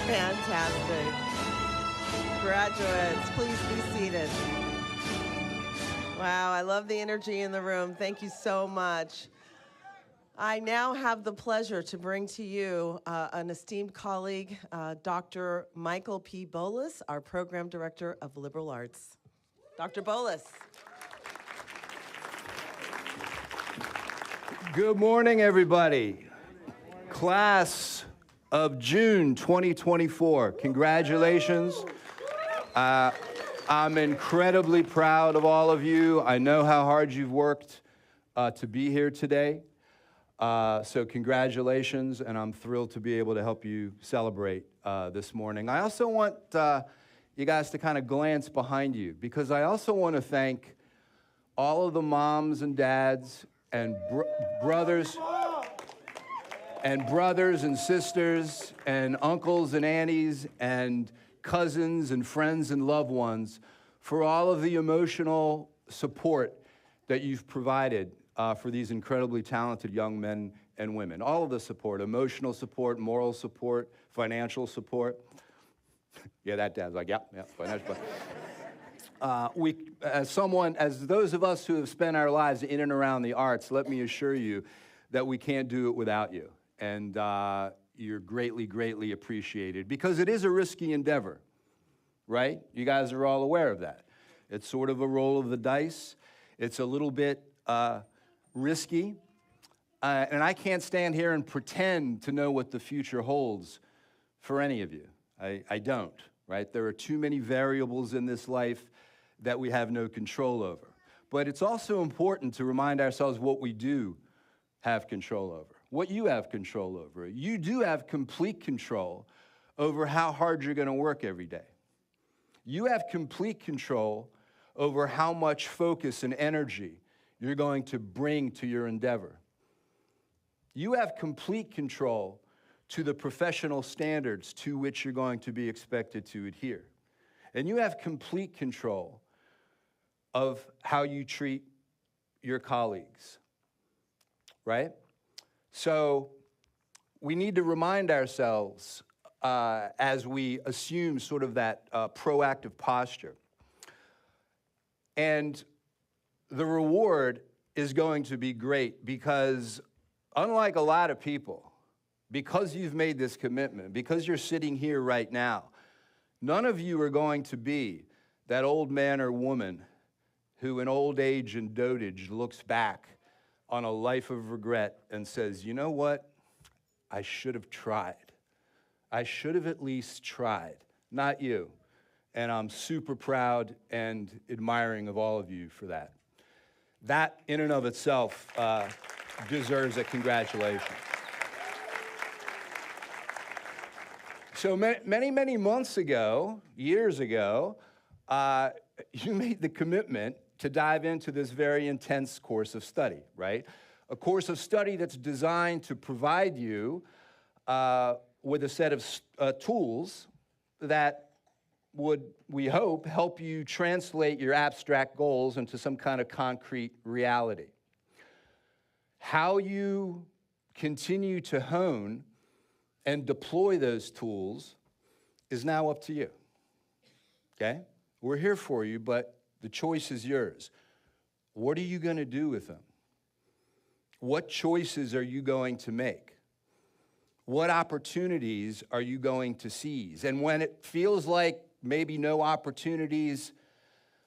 Fantastic. Graduates, please be seated. Wow, I love the energy in the room. Thank you so much. I now have the pleasure to bring to you an esteemed colleague, Dr. Michael P. Bolus, our Program Director of Liberal Arts. Dr. Bolus. Good morning, everybody. Class of June 2024. Congratulations. I'm incredibly proud of all of you. I know how hard you've worked to be here today. So congratulations, and I'm thrilled to be able to help you celebrate this morning. I also want you guys to kind of glance behind you, because I also want to thank all of the moms and dads and brothers and sisters and uncles and aunties and cousins and friends and loved ones for all of the emotional support that you've provided for these incredibly talented young men and women. All of the support, emotional support, moral support, financial support. Yeah, that dad's like, yeah, financial support. As those of us who have spent our lives in and around the arts, let me assure you that we can't do it without you. And you're greatly, greatly appreciated, because it is a risky endeavor, right? You guys are all aware of that. It's sort of a roll of the dice. It's a little bit risky. And I can't stand here and pretend to know what the future holds for any of you. I don't, right? There are too many variables in this life that we have no control over. But it's also important to remind ourselves what we do have control over, what you have control over. You do have complete control over how hard you're going to work every day. You have complete control over how much focus and energy you're going to bring to your endeavor. You have complete control to the professional standards to which you're going to be expected to adhere. And you have complete control of how you treat your colleagues, right? So we need to remind ourselves as we assume sort of that proactive posture. And the reward is going to be great, because unlike a lot of people, because you've made this commitment, because you're sitting here right now, none of you are going to be that old man or woman who in old age and dotage looks back on a life of regret and says, you know what? I should have tried. I should have at least tried. Not you. And I'm super proud and admiring of all of you for that. That in and of itself deserves a congratulations. So many, many months ago, years ago, you made the commitment to dive into this very intense course of study, right? A course of study that's designed to provide you with a set of tools that would, we hope, help you translate your abstract goals into some kind of concrete reality. How you continue to hone and deploy those tools is now up to you, okay? We're here for you, but the choice is yours. What are you going to do with them? What choices are you going to make? What opportunities are you going to seize? And when it feels like maybe no opportunities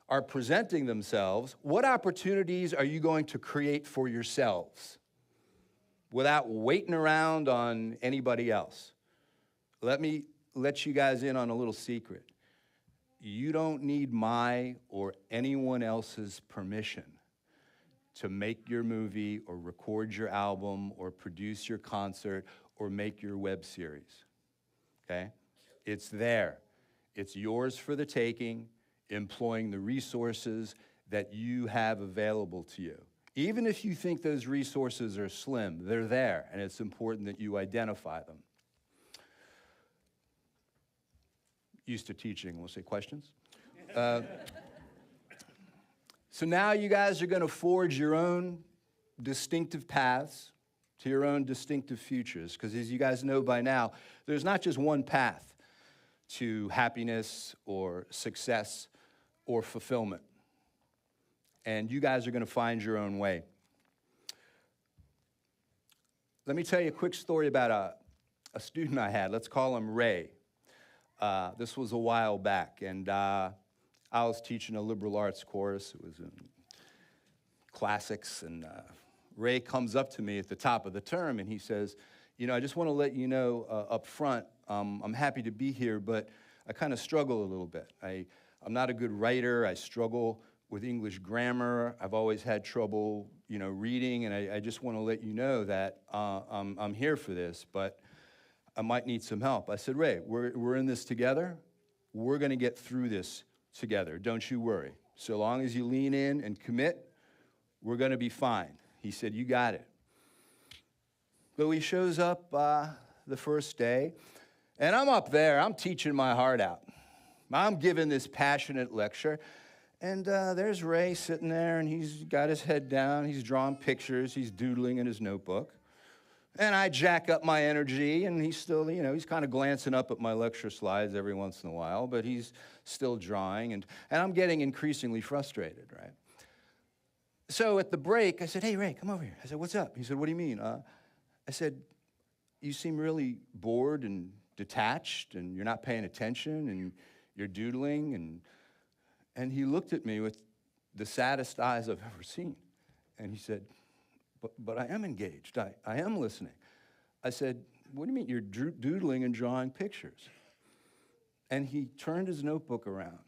are presenting themselves, what opportunities are you going to create for yourselves without waiting around on anybody else? Let me let you guys in on a little secret. You don't need my or anyone else's permission to make your movie or record your album or produce your concert or make your web series, okay? It's there. It's yours for the taking, employing the resources that you have available to you. Even if you think those resources are slim, they're there, and it's important that you identify them. Used to teaching, we'll say questions. So now you guys are going to forge your own distinctive paths to your own distinctive futures, because as you guys know by now, there's not just one path to happiness or success or fulfillment. And you guys are going to find your own way. Let me tell you a quick story about a student I had. Let's call him Ray. This was a while back, and I was teaching a liberal arts course. It was in classics, and Ray comes up to me at the top of the term, and he says, you know, I just want to let you know up front, I'm happy to be here, but I kind of struggle a little bit. I'm not a good writer. I struggle with English grammar. I've always had trouble, you know, reading, and I just want to let you know that I'm here for this, but I might need some help. I said, Ray, we're in this together. We're going to get through this together. Don't you worry. So long as you lean in and commit, we're going to be fine. He said, you got it. So he shows up the first day, and I'm up there. I'm teaching my heart out. I'm giving this passionate lecture. And there's Ray sitting there, and he's got his head down. He's drawing pictures. He's doodling in his notebook. And I jack up my energy, and he's still, you know, he's kind of glancing up at my lecture slides every once in a while, but he's still drawing. And I'm getting increasingly frustrated, right? So at the break, I said, hey, Ray, come over here. I said, what's up? He said, what do you mean? I said, you seem really bored and detached, and you're not paying attention, and you're doodling, and he looked at me with the saddest eyes I've ever seen. And he said, but I am engaged. I am listening. I said, what do you mean you're doodling and drawing pictures? And he turned his notebook around,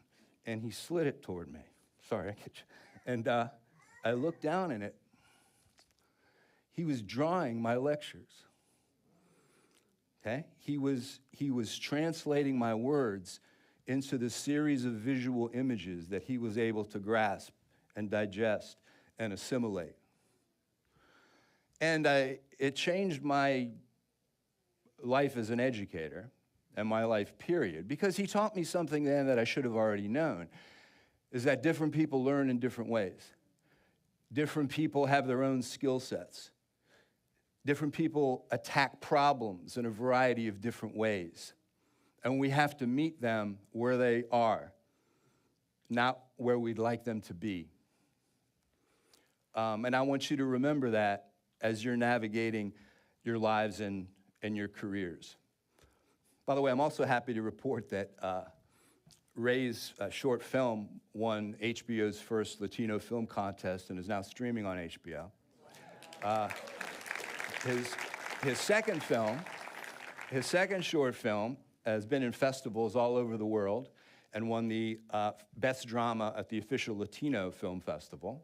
and he slid it toward me. Sorry, I get you. And I looked down in it. He was drawing my lectures. Okay? He was translating my words into the series of visual images that he was able to grasp and digest and assimilate. And it changed my life as an educator and my life, period, because he taught me something then that I should have already known, is that different people learn in different ways. Different people have their own skill sets. Different people attack problems in a variety of different ways. And we have to meet them where they are, not where we'd like them to be. And I want you to remember that as you're navigating your lives and your careers. By the way, I'm also happy to report that Ray's short film won HBO's first Latino film contest and is now streaming on HBO. His second short film, has been in festivals all over the world and won the Best Drama at the official Latino Film Festival.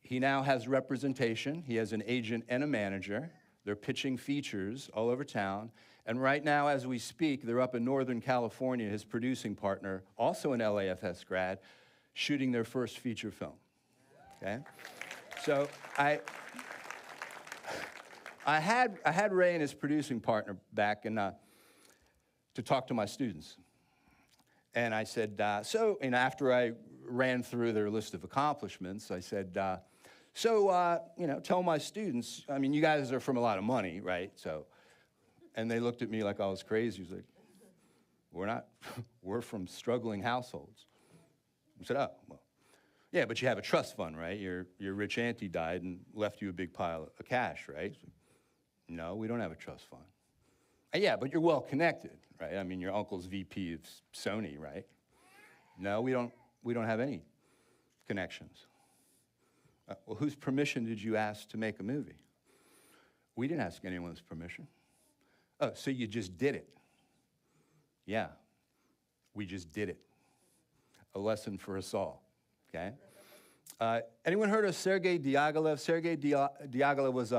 He now has representation. He has an agent and a manager. They're pitching features all over town. And right now, as we speak, they're up in Northern California, his producing partner, also an LAFS grad, shooting their first feature film. Okay? So I had Ray and his producing partner back to talk to my students. And I said, and after I ran through their list of accomplishments, I said, tell my students, I mean, you guys are from a lot of money, right? And they looked at me like I was crazy. He was like, we're not, we're from struggling households. I said, oh, well, yeah, but you have a trust fund, right? Your rich auntie died and left you a big pile of cash, right? No, we don't have a trust fund. Yeah, but you're well connected, right? I mean, your uncle's VP of Sony, right? No, we don't have any connections. Well, whose permission did you ask to make a movie? We didn't ask anyone's permission. Oh, so you just did it? Yeah, we just did it. A lesson for us all, okay? Anyone heard of Sergei Diaghilev? Sergei Diaghilev was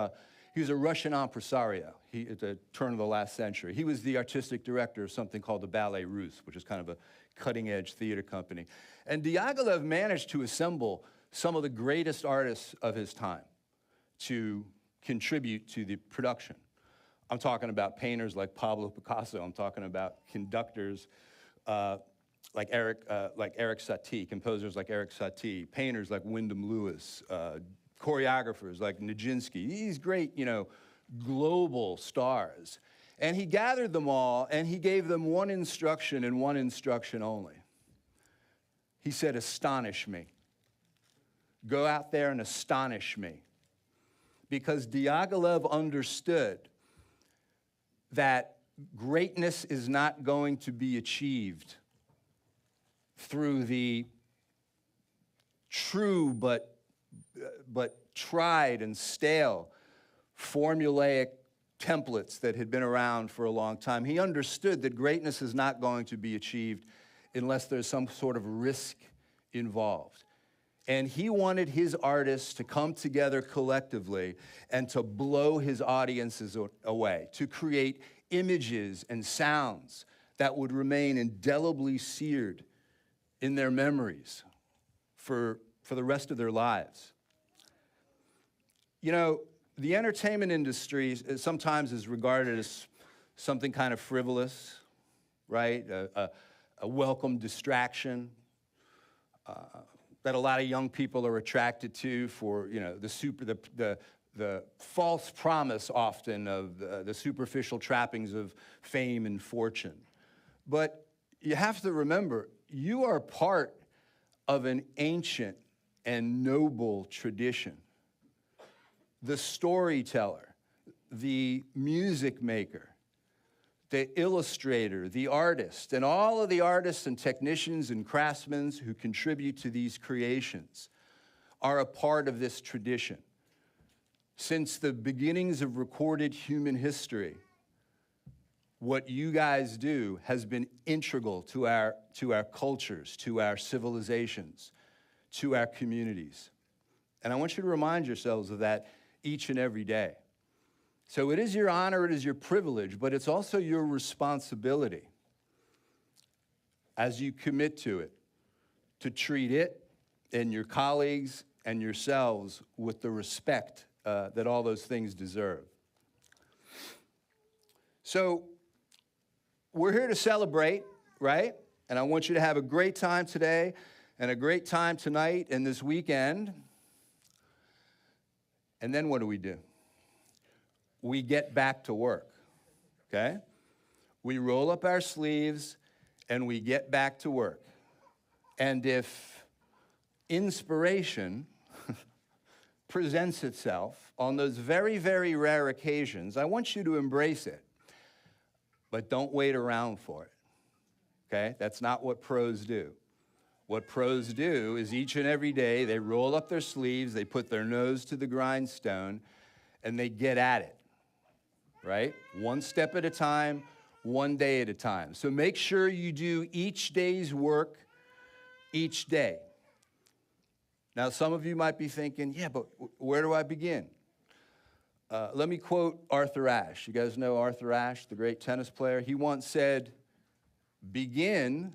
he was a Russian impresario at the turn of the last century. He was the artistic director of something called the Ballet Russe, which is kind of a cutting-edge theater company. And Diaghilev managed to assemble some of the greatest artists of his time to contribute to the production. I'm talking about painters like Pablo Picasso. I'm talking about conductors like Eric Satie, composers like Eric Satie, painters like Wyndham Lewis, choreographers like Nijinsky, these great, global stars. And he gathered them all, and he gave them one instruction and one instruction only. He said, astonish me. Go out there and astonish me. Because Diaghilev understood that greatness is not going to be achieved through the true but tried and stale formulaic templates that had been around for a long time. He understood that greatness is not going to be achieved unless there's some sort of risk involved. And he wanted his artists to come together collectively and to blow his audiences away, to create images and sounds that would remain indelibly seared in their memories for the rest of their lives. You know, the entertainment industry sometimes is regarded as something kind of frivolous, right? A welcome distraction that a lot of young people are attracted to for, you know, the false promise often of the superficial trappings of fame and fortune. But you have to remember, you are part of an ancient and noble tradition. The storyteller, the music maker, the illustrator, the artist, and all of the artists and technicians and craftsmen who contribute to these creations are a part of this tradition. Since the beginnings of recorded human history, what you guys do has been integral to our cultures, to our civilizations, to our communities. And I want you to remind yourselves of that each and every day. So it is your honor, it is your privilege, but it's also your responsibility as you commit to it, to treat it and your colleagues and yourselves with the respect that all those things deserve. So we're here to celebrate, right? And I want you to have a great time today and a great time tonight and this weekend. And then what do? We get back to work, okay? We roll up our sleeves and we get back to work. And if inspiration presents itself on those very, very rare occasions, I want you to embrace it. But don't wait around for it, okay? That's not what pros do. What pros do is each and every day, they roll up their sleeves, they put their nose to the grindstone, and they get at it, right? One step at a time, one day at a time. So make sure you do each day's work each day. Now, some of you might be thinking, yeah, but where do I begin? Let me quote Arthur Ashe. You guys know Arthur Ashe, the great tennis player? He once said, begin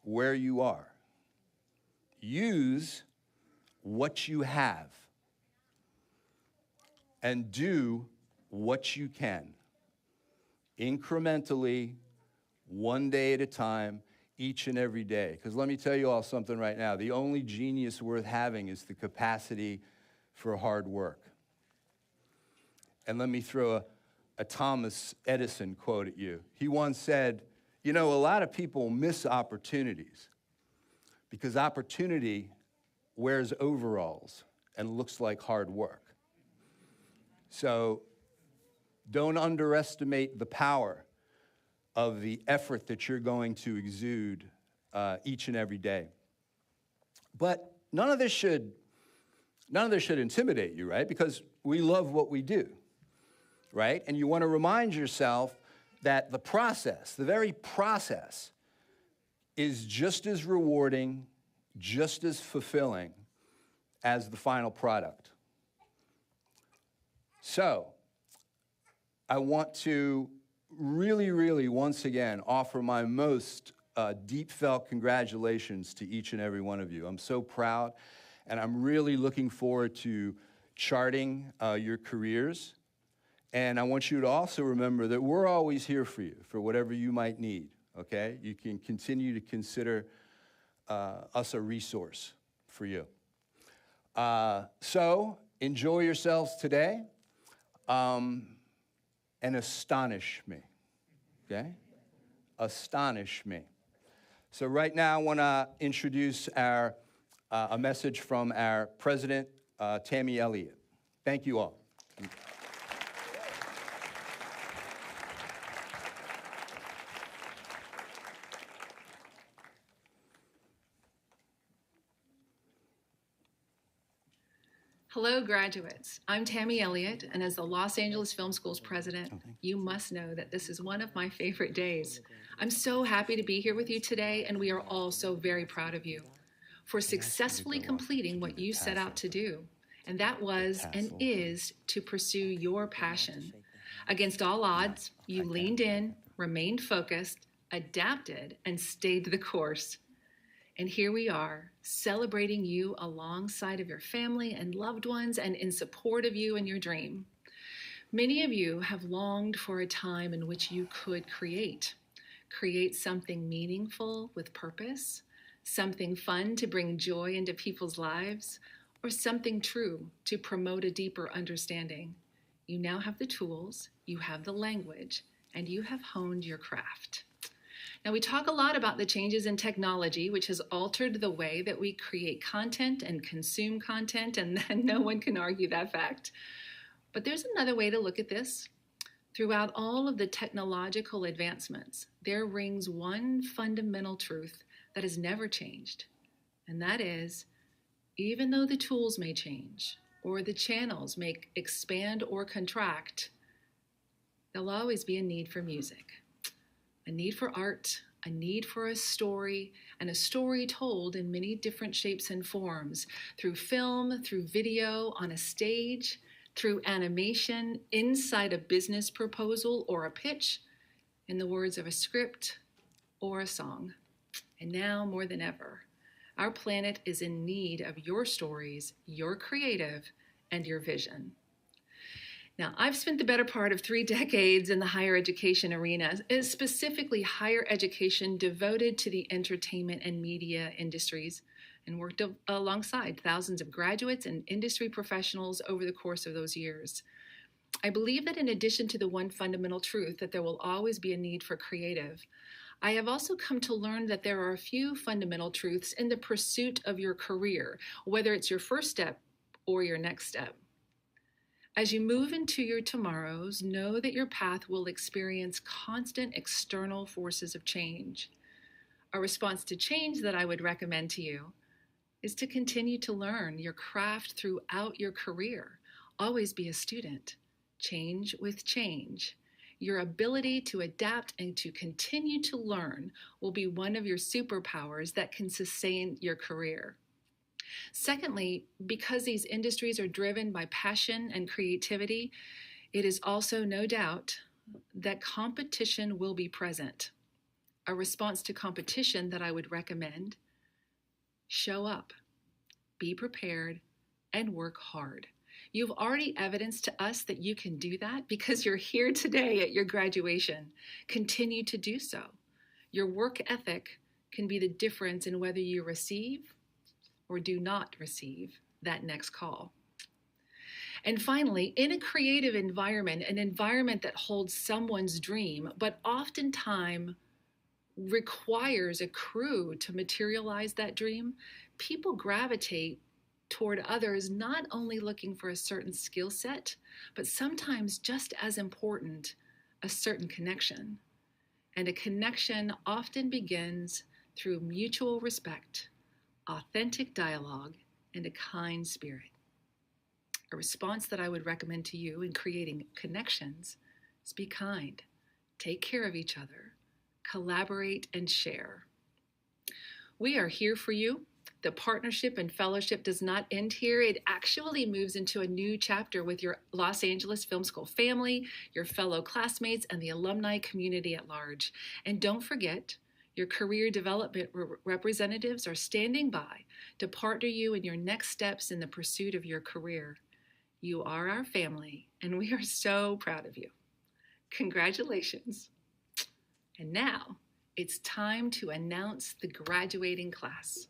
where you are. Use what you have. And do what you can. Incrementally, one day at a time, each and every day. Because let me tell you all something right now. The only genius worth having is the capacity for hard work. And let me throw a Thomas Edison quote at you. He once said, you know, a lot of people miss opportunities because opportunity wears overalls and looks like hard work. So don't underestimate the power of the effort that you're going to exude each and every day. But none of this should intimidate you, right? Because we love what we do, right? And you want to remind yourself that the process, the very process, is just as rewarding, just as fulfilling as the final product. So, I want to really, really, once again, offer my most deep-felt congratulations to each and every one of you. I'm so proud, and I'm really looking forward to charting your careers. And I want you to also remember that we're always here for you, for whatever you might need, okay? You can continue to consider us a resource for you. So, enjoy yourselves today. and astonish me, okay? Astonish me. So right now I want to introduce a message from our president, Tammy Elliott. Thank you all. Hello, graduates. I'm Tammy Elliott, and as the Los Angeles Film School's president, you must know that this is one of my favorite days. I'm so happy to be here with you today, and we are all so very proud of you for successfully completing what you set out to do, and that was and is to pursue your passion. Against all odds, you leaned in, remained focused, adapted, and stayed the course. And here we are, celebrating you alongside of your family and loved ones and in support of you and your dream. Many of you have longed for a time in which you could create something meaningful with purpose, something fun to bring joy into people's lives, or something true to promote a deeper understanding. You now have the tools, you have the language, and you have honed your craft. Now, we talk a lot about the changes in technology, which has altered the way that we create content and consume content, and no one can argue that fact. But there's another way to look at this. Throughout all of the technological advancements, there rings one fundamental truth that has never changed, and that is, even though the tools may change, or the channels may expand or contract, there'll always be a need for music. A need for art, a need for a story, and a story told in many different shapes and forms, through film, through video, on a stage, through animation, inside a business proposal or a pitch, in the words of a script or a song. And now more than ever, our planet is in need of your stories, your creative, and your vision. Now, I've spent the better part of 3 decades in the higher education arena, specifically higher education devoted to the entertainment and media industries, and worked alongside thousands of graduates and industry professionals over the course of those years. I believe that in addition to the one fundamental truth that there will always be a need for creative, I have also come to learn that there are a few fundamental truths in the pursuit of your career, whether it's your first step or your next step. As you move into your tomorrows, know that your path will experience constant external forces of change. A response to change that I would recommend to you is to continue to learn your craft throughout your career. Always be a student. Change with change. Your ability to adapt and to continue to learn will be one of your superpowers that can sustain your career. Secondly, because these industries are driven by passion and creativity, it is also no doubt that competition will be present. A response to competition that I would recommend: show up, be prepared, and work hard. You've already evidenced to us that you can do that because you're here today at your graduation. Continue to do so. Your work ethic can be the difference in whether you receive or do not receive that next call. And finally, in a creative environment, an environment that holds someone's dream, but oftentimes requires a crew to materialize that dream, people gravitate toward others not only looking for a certain skill set, but sometimes just as important, a certain connection. And a connection often begins through mutual respect, authentic dialogue, and a kind spirit. A response that I would recommend to you in creating connections is be kind, take care of each other, collaborate, and share. We are here for you. The partnership and fellowship does not end here. It actually moves into a new chapter with your Los Angeles Film School family, your fellow classmates, and the alumni community at large. And don't forget, your career development representatives are standing by to partner you in your next steps in the pursuit of your career. You are our family, and we are so proud of you. Congratulations. And now, it's time to announce the graduating class.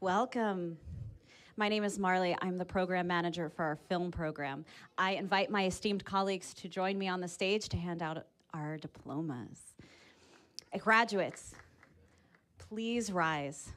Welcome. My name is Marley. I'm the program manager for our film program. I invite my esteemed colleagues to join me on the stage to hand out our diplomas. Graduates, please rise.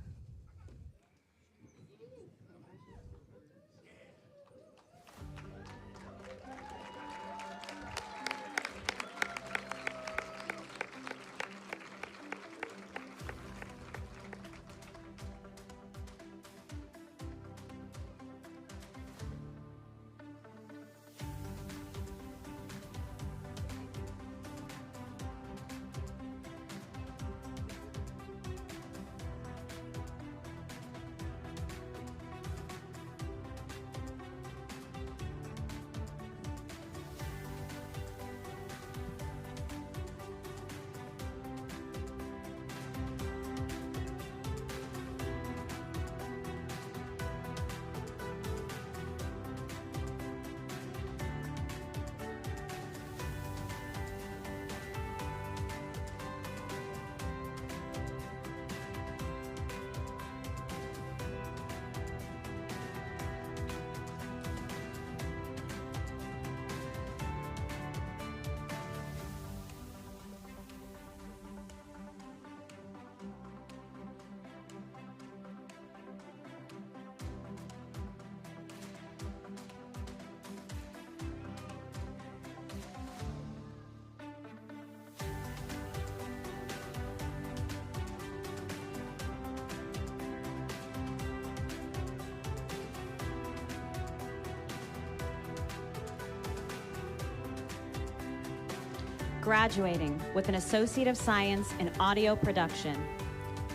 Graduating with an Associate of Science in Audio Production,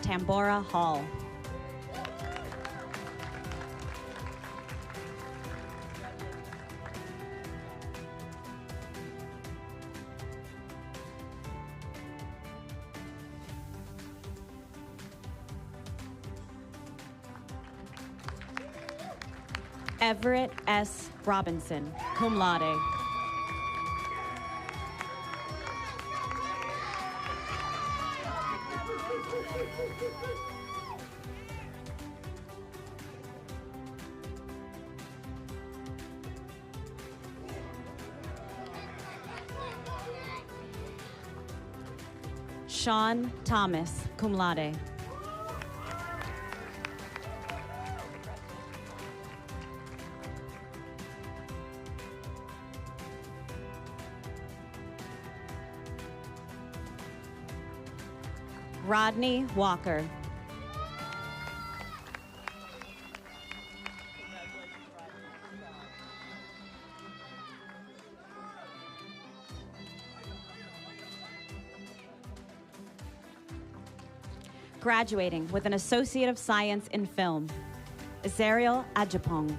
Tambora Hall. Everett S. Robinson, cum laude. Sean Thomas, cum laude. Rodney Walker. Graduating with an Associate of Science in Film, Azariel Ajapong.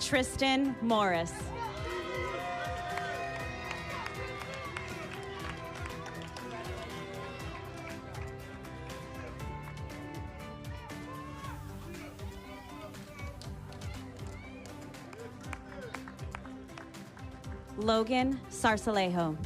Tristan Morris. Logan Sarsalejo.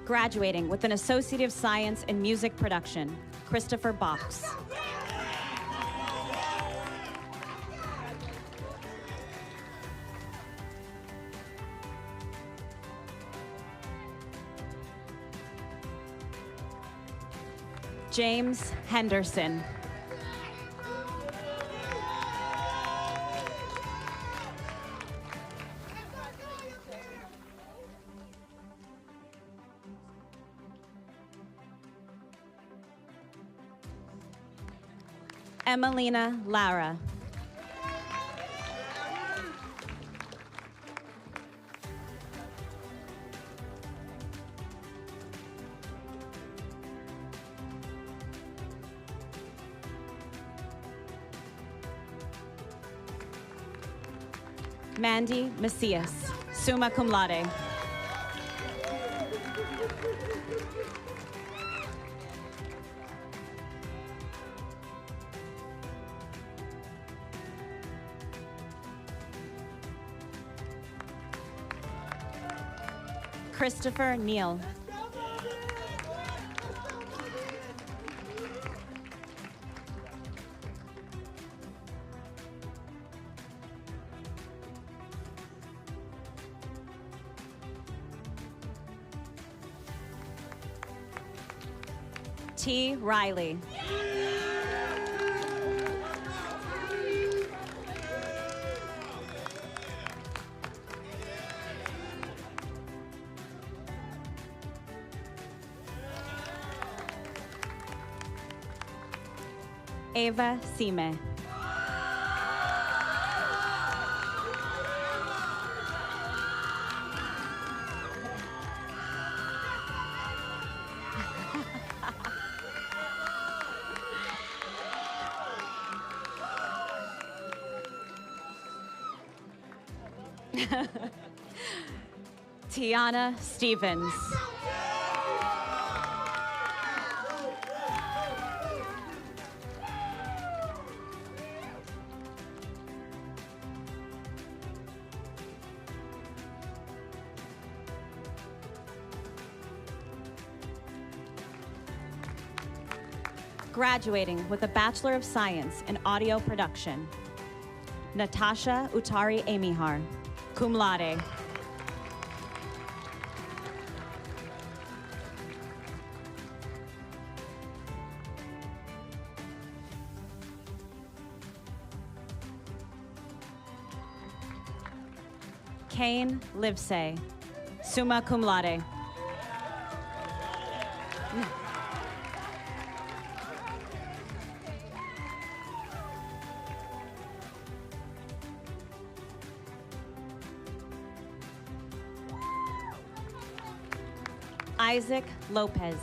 Graduating with an Associate of Science in Music Production, Christopher Box. James Henderson. Emelina Lara. Mandy Macias, summa cum laude. Christopher Neal. T. Riley. Ava Sime. Tiana Stevens. Graduating with a Bachelor of Science in Audio Production, Natasha Utari Amihar, cum laude. Kane Livesay, summa cum laude. Isaac Lopez.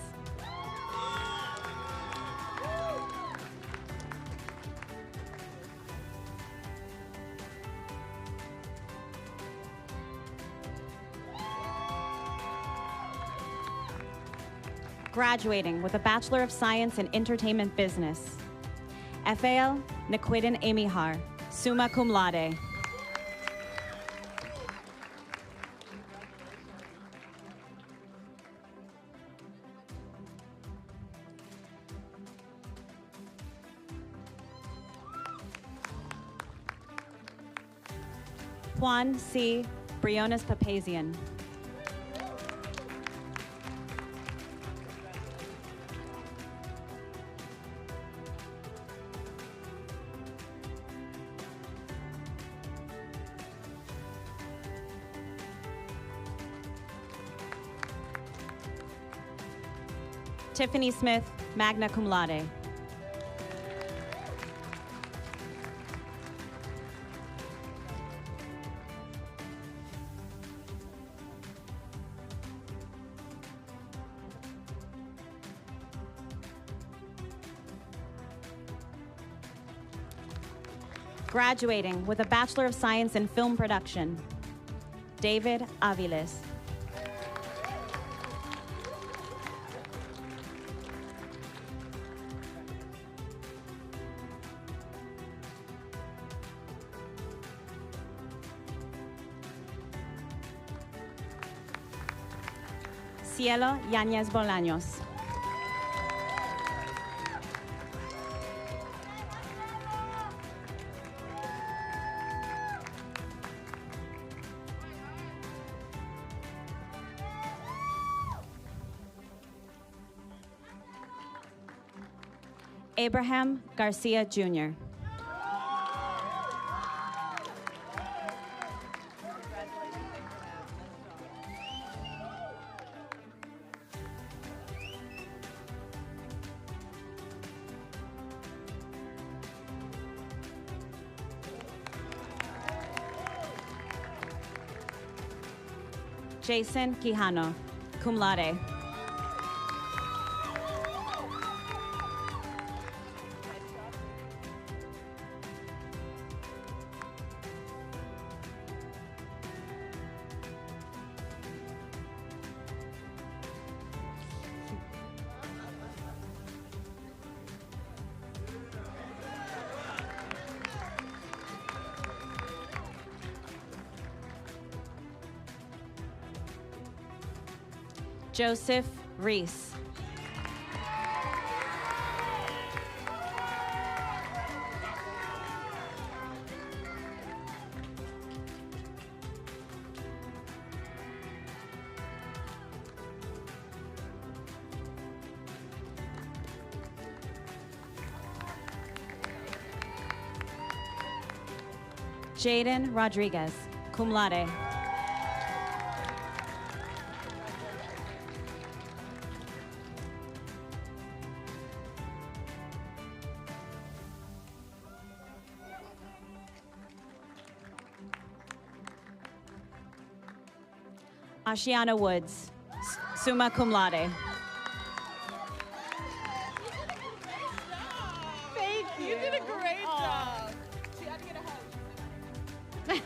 Graduating with a Bachelor of Science in Entertainment Business, Efael Naquidin Amihar, summa cum laude. Juan C. Briones Papazian. Tiffany Smith, magna cum laude. Graduating with a Bachelor of Science in Film Production, David Aviles. Cielo Yáñez Bolaños. Abraham Garcia Jr. Jason Quijano, cum laude. Joseph Reese. Jaden Rodriguez, cum laude. Ashiana Woods, summa cum laude. Thank you. You did a great job. She had to get a hug.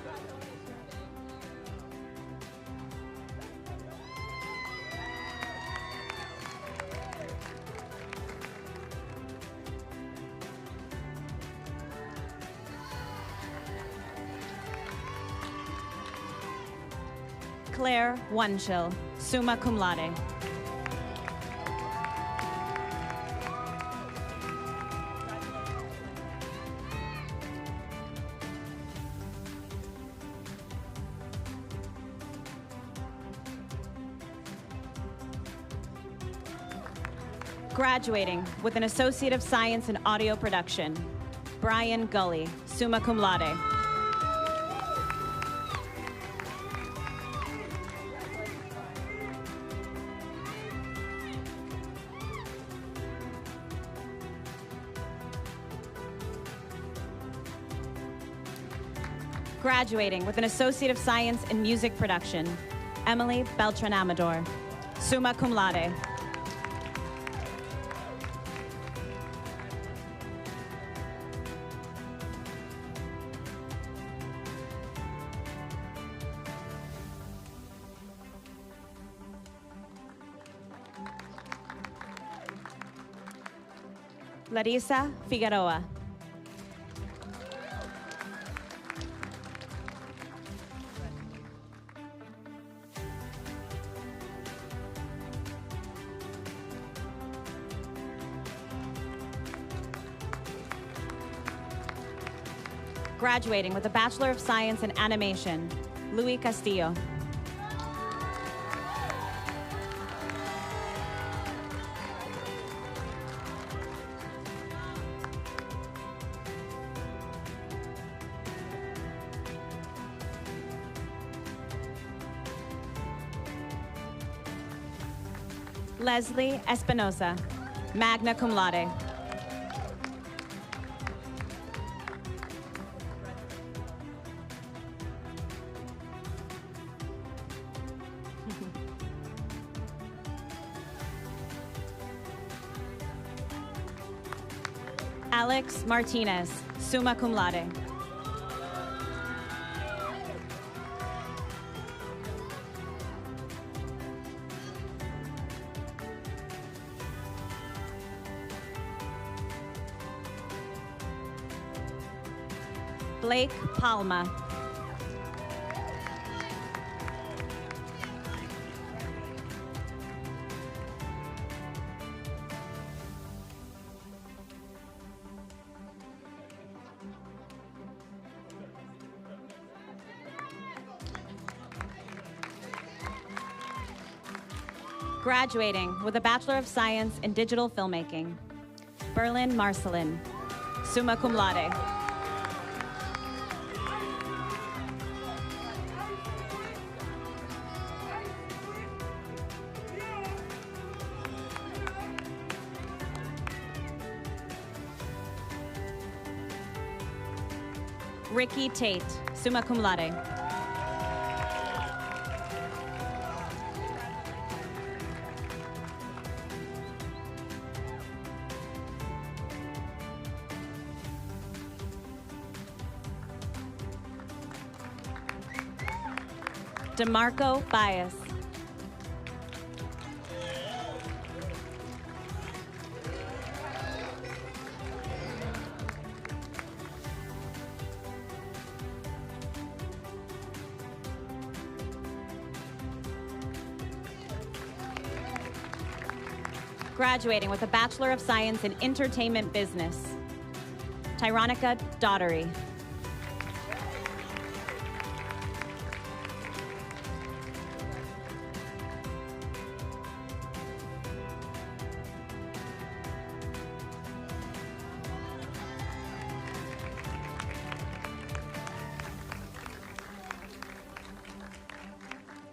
Claire Wunschel, summa cum laude. Graduating with an Associate of Science in Audio Production, Brian Gully, summa cum laude. Graduating with an Associate of Science in Music Production, Emily Beltran Amador, summa cum laude. Larissa Figueroa. Graduating with a Bachelor of Science in Animation, Louis Castillo. Leslie Espinosa, magna cum laude. Alex Martinez, summa cum laude. Blake Palma. Graduating with a Bachelor of Science in Digital Filmmaking, Berlin Marcelin, summa cum laude. Ricky Tate, summa cum laude. DeMarco Bias. Graduating with a Bachelor of Science in Entertainment Business, Tyronica Daughtery.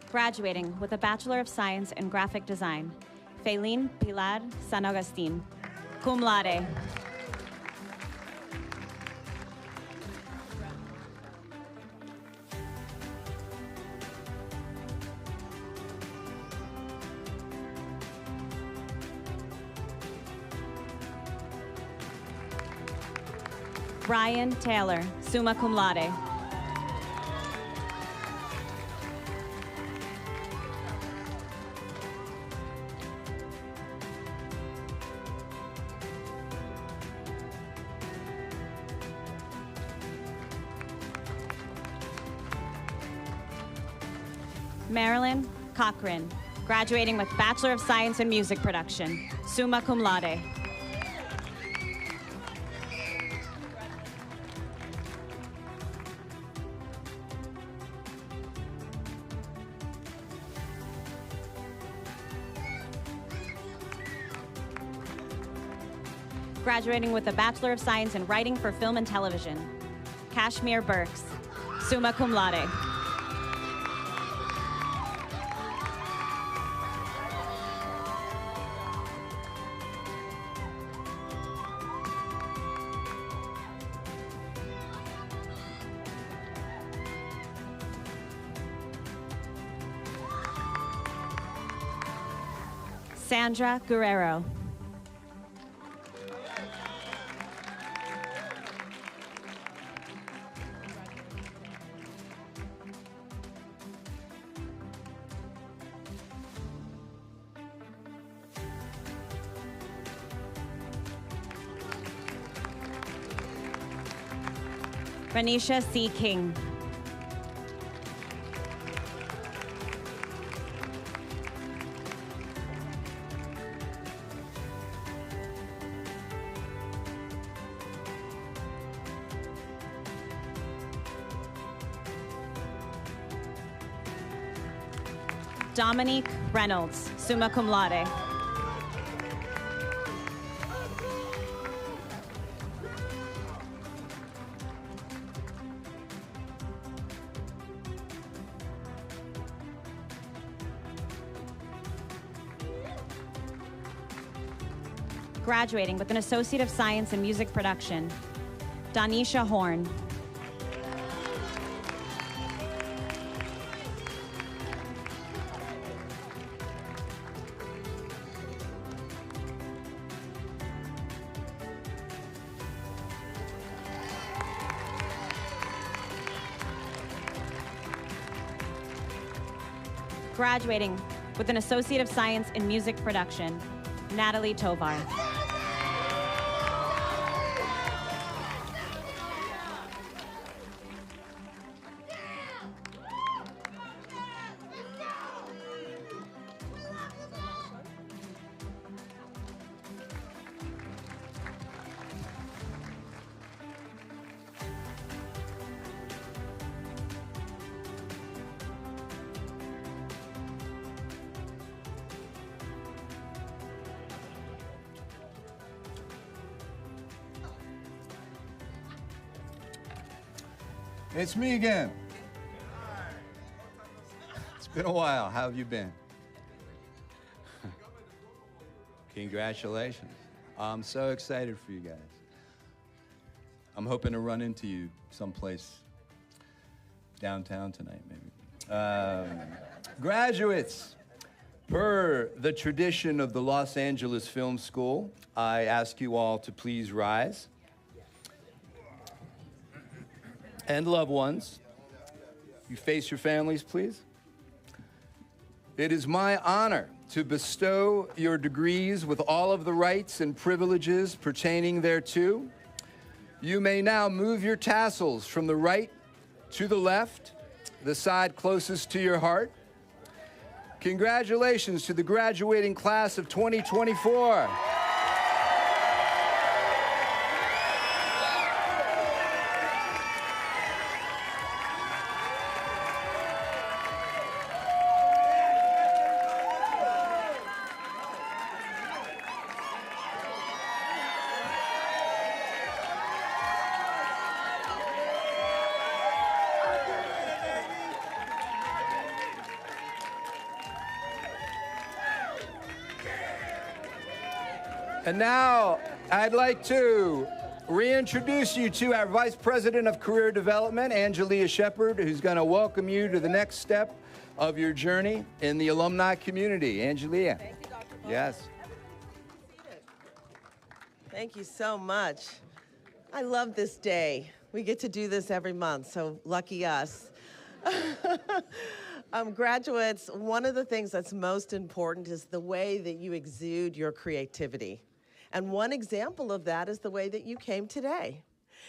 Graduating with a Bachelor of Science in Graphic Design, Feline Pilar San Agustin, cum laude. Brian Taylor, summa cum laude. Marilyn Cochran, graduating with Bachelor of Science in Music Production, summa cum laude. Graduating with a Bachelor of Science in Writing for Film and Television, Kashmir Burks, summa cum laude. Sandra Guerrero. Renisha C. King. Dominique Reynolds, summa cum laude. Graduating with an Associate of Science in Music Production, Danisha Horn. Graduating with an Associate of Science in Music Production, Natalie Tovar. It's me again. It's been a while. How have you been? Congratulations. I'm so excited for you guys. I'm hoping to run into you someplace downtown tonight, maybe. Graduates, per the tradition of the Los Angeles Film School, I ask you all to please rise. And loved ones, you face your families, please. It is my honor to bestow your degrees with all of the rights and privileges pertaining thereto. You may now move your tassels from the right to the left, the side closest to your heart. Congratulations to the graduating class of 2024. And now I'd like to reintroduce you to our Vice President of Career Development, Angelia Shepard, who's going to welcome you to the next step of your journey in the alumni community. Angelia. Thank you, Dr. Bowles. Yes. Thank you so much. I love this day. We get to do this every month, so lucky us. Graduates, one of the things that's most important is the way that you exude your creativity. And one example of that is the way that you came today.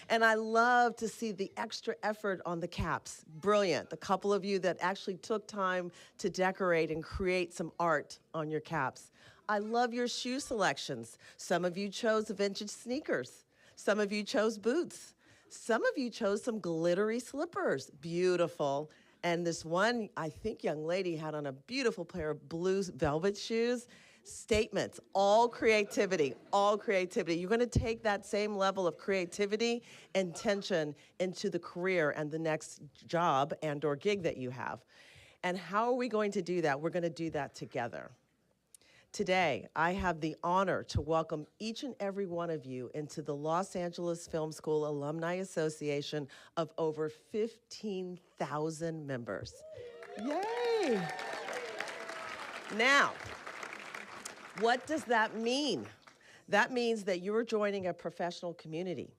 And I love to see the extra effort on the caps. Brilliant. The couple of you that actually took time to decorate and create some art on your caps. I love your shoe selections. Some of you chose vintage sneakers. Some of you chose boots. Some of you chose some glittery slippers. Beautiful. And this one, I think, young lady had on a beautiful pair of blue velvet shoes. Statements, all creativity, all creativity. You're going to take that same level of creativity and tension into the career and the next job and or gig that you have. And how are we going to do that? We're going to do that together. Today, I have the honor to welcome each and every one of you into the Los Angeles Film School Alumni Association of over 15,000 members. Yay! Now, what does that mean? That means that you're joining a professional community.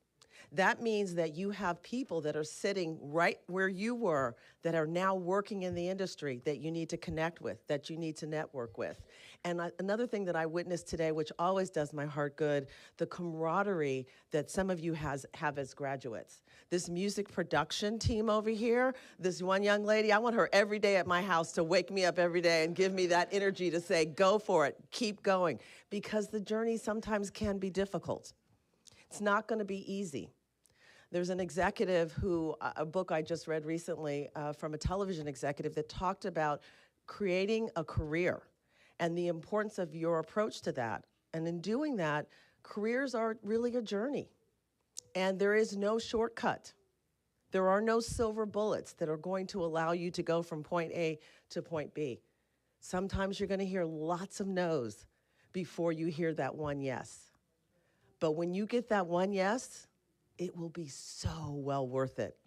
That means that you have people that are sitting right where you were that are now working in the industry that you need to connect with, that you need to network with. And another thing that I witnessed today, which always does my heart good, the camaraderie that some of you have as graduates. This music production team over here, this one young lady, I want her every day at my house to wake me up every day and give me that energy to say, go for it, keep going, because the journey sometimes can be difficult. It's not going to be easy. There's an executive who, a book I just read recently from a television executive that talked about creating a career and the importance of your approach to that. And in doing that, careers are really a journey. And there is no shortcut. There are no silver bullets that are going to allow you to go from point A to point B. Sometimes you're going to hear lots of no's before you hear that one yes. But when you get that one yes, it will be so well worth it.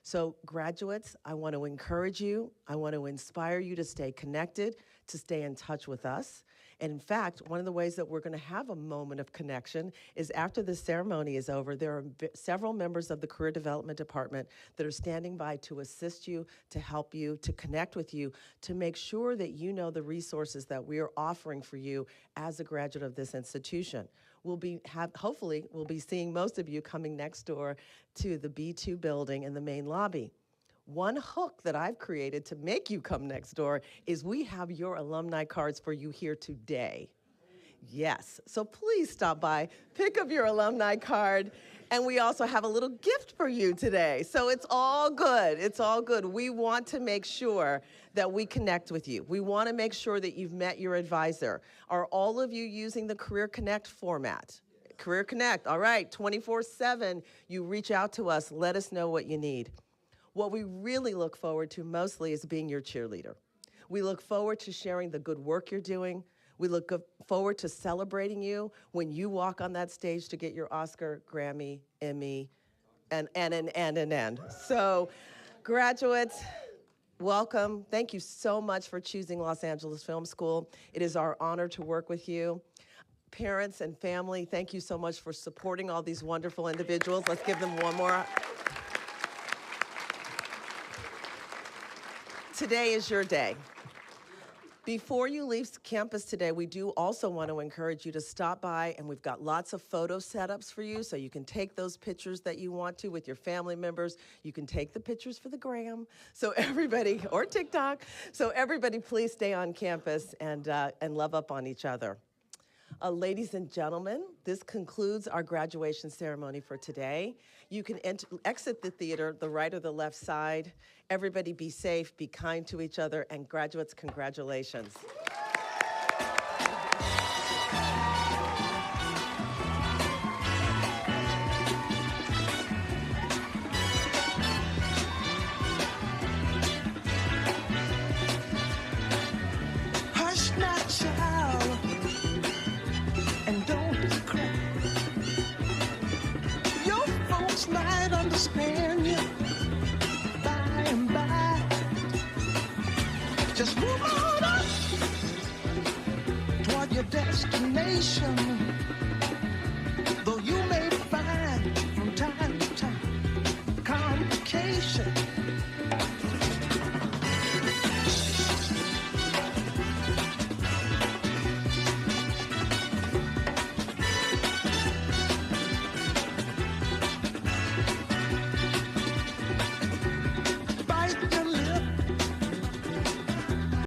So graduates, I want to encourage you. I want to inspire you to stay connected, to stay in touch with us. And in fact, one of the ways that we're going to have a moment of connection is after the ceremony is over, there are several members of the Career Development Department that are standing by to assist you, to help you, to connect with you, to make sure that you know the resources that we are offering for you as a graduate of this institution. Hopefully, we'll be seeing most of you coming next door to the B2 building in the main lobby. One hook that I've created to make you come next door is we have your alumni cards for you here today. Yes, so please stop by, pick up your alumni card, and we also have a little gift for you today. So it's all good, it's all good. We want to make sure that we connect with you. We want to make sure that you've met your advisor. Are all of you using the Career Connect format? Career Connect, all right, 24/7, you reach out to us, let us know what you need. What we really look forward to mostly is being your cheerleader. We look forward to sharing the good work you're doing. We look forward to celebrating you when you walk on that stage to get your Oscar, Grammy, Emmy, and. So, graduates, welcome. Thank you so much for choosing Los Angeles Film School. It is our honor to work with you. Parents and family, thank you so much for supporting all these wonderful individuals. Let's give them one more. Today is your day. Before you leave campus today, we do also want to encourage you to stop by, and we've got lots of photo setups for you, so you can take those pictures that you want to with your family members. You can take the pictures for the gram, so everybody, or TikTok. So everybody, please stay on campus and love up on each other. Ladies and gentlemen, this concludes our graduation ceremony for today. You can exit the theater, the right or the left side. Everybody be safe, be kind to each other, and graduates, congratulations. Hush now, child, and don't cry. Your folks might understand you by and by. Just move on up toward your destination.